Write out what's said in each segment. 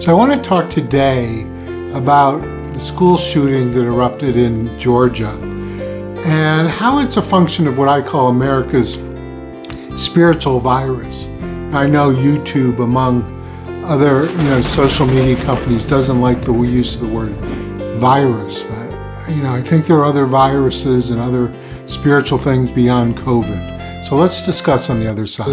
So I want to talk today about the school shooting that erupted in Georgia and how it's a function of what I call America's spiritual virus. I know YouTube, among other social media companies, doesn't like the use of the word virus, but I think there are other viruses and other spiritual things beyond COVID. So let's discuss on the other side.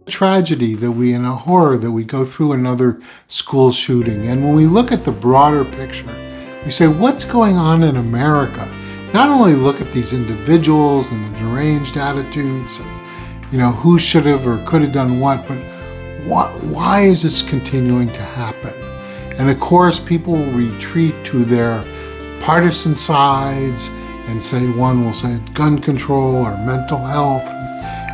Tragedy that we, and a horror that we go through another school shooting. And when we look at the broader picture, we say, what's going on in America? Not only look at these individuals and the deranged attitudes, and who should have or could have done what, but why is this continuing to happen? And of course, people will retreat to their partisan sides and say, one will say gun control or mental health.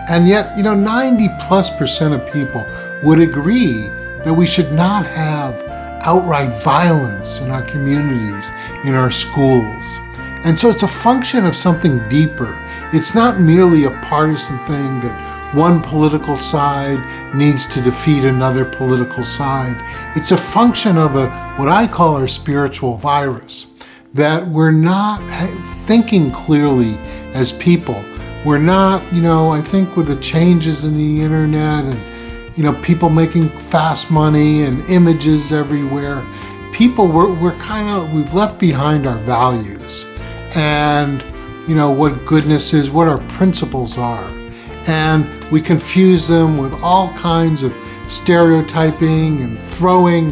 And yet, 90+% of people would agree that we should not have outright violence in our communities, in our schools. And so it's a function of something deeper. It's not merely a partisan thing that one political side needs to defeat another political side. It's a function of what I call our spiritual virus, that we're not thinking clearly as people. We're not, I think with the changes in the internet and, people making fast money and images everywhere, we've left behind our values and, what goodness is, what our principles are. And we confuse them with all kinds of stereotyping and throwing,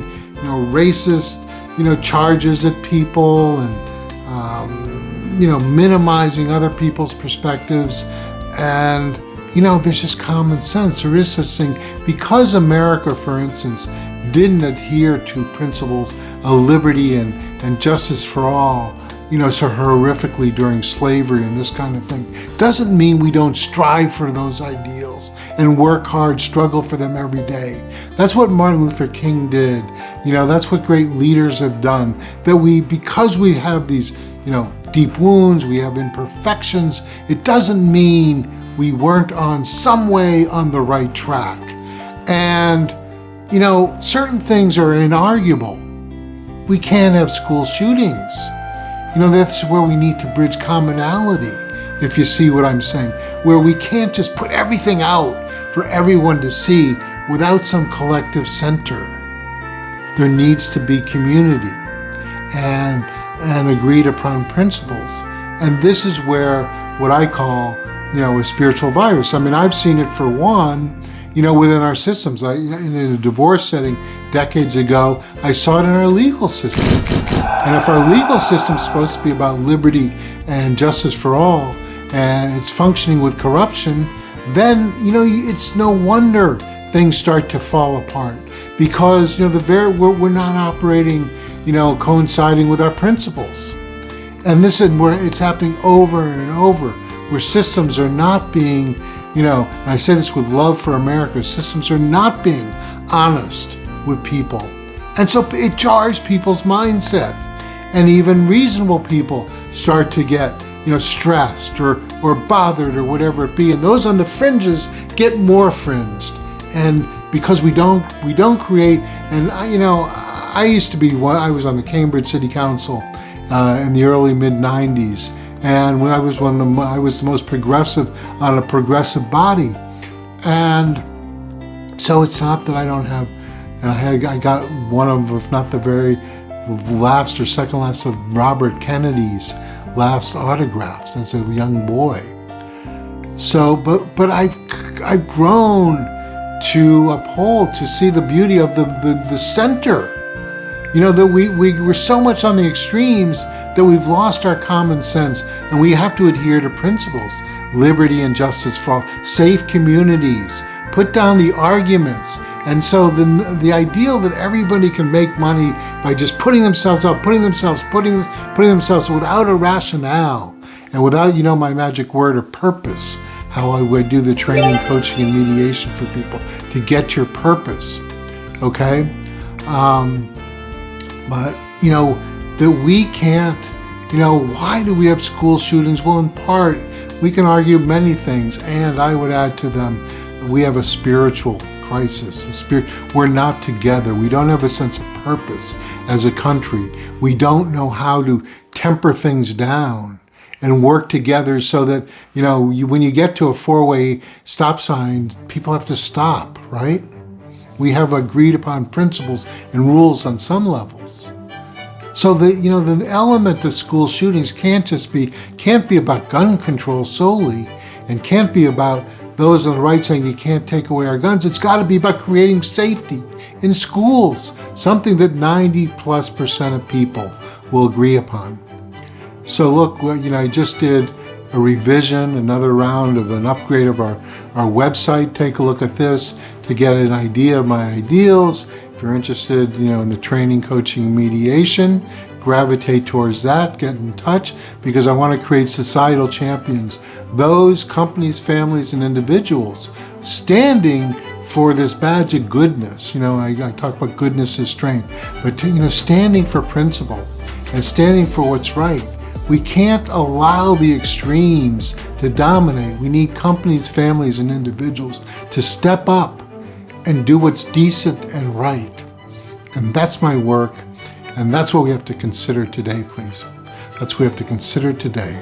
racist, charges at people and, minimizing other people's perspectives. And, there's just common sense. There is such thing. Because America, for instance, didn't adhere to principles of liberty and justice for all, so horrifically during slavery and this kind of thing, doesn't mean we don't strive for those ideals and work hard, struggle for them every day. That's what Martin Luther King did. That's what great leaders have done. Because we have these, deep wounds, we have imperfections, it doesn't mean we weren't on some way on the right track. And, certain things are inarguable. We can't have school shootings. That's where we need to bridge commonality, if you see what I'm saying, where we can't just put everything out for everyone to see without some collective center. There needs to be community and agreed upon principles. And this is where what I call, a spiritual virus. I've seen it for one, within our systems. In a divorce setting decades ago, I saw it in our legal system. And if our legal system is supposed to be about liberty and justice for all, and it's functioning with corruption, then, it's no wonder things start to fall apart. Because, we're not operating, coinciding with our principles. And this is where it's happening over and over, where systems are not being, and I say this with love for America, systems are not being honest with people. And so it jars people's mindsets. And even reasonable people start to get, stressed or bothered or whatever it be. And those on the fringes get more fringed. And because we don't create, and I used to be I was on the Cambridge City Council in the early mid-90s. And when I was the most progressive on a progressive body. And so it's not that I don't have, and I got one of, if not the very last or second last of Robert Kennedy's last autographs as a young boy. So, but I've grown to uphold, to see the beauty of the center. That we're so much on the extremes that we've lost our common sense, and we have to adhere to principles, liberty and justice for all, safe communities, put down the arguments. And so the ideal that everybody can make money by just putting themselves up, putting themselves without a rationale and without, my magic word, or purpose, how I would do the training, coaching, and mediation for people to get your purpose, okay? But, that we can't, why do we have school shootings? Well, in part, we can argue many things, and I would add to them, we have a spiritual crisis. We're not together. We don't have a sense of purpose as a country. We don't know how to temper things down and work together so that, when you get to a four-way stop sign, people have to stop, right? We have agreed upon principles and rules on some levels. So the element of school shootings can't be about gun control solely, and can't be about those on the right saying you can't take away our guns. It's got to be about creating safety in schools, something that 90+% of people will agree upon. So look, I just did a revision, another round of an upgrade of our website. Take a look at this to get an idea of my ideals. If you're interested, in the training, coaching, and mediation, gravitate towards that, get in touch, because I want to create societal champions, those companies, families, and individuals standing for this badge of goodness. I talk about goodness as strength, but standing for principle and standing for what's right. We can't allow the extremes to dominate. We need companies, families, and individuals to step up and do what's decent and right. And that's my work, and that's what we have to consider today, please. That's what we have to consider today.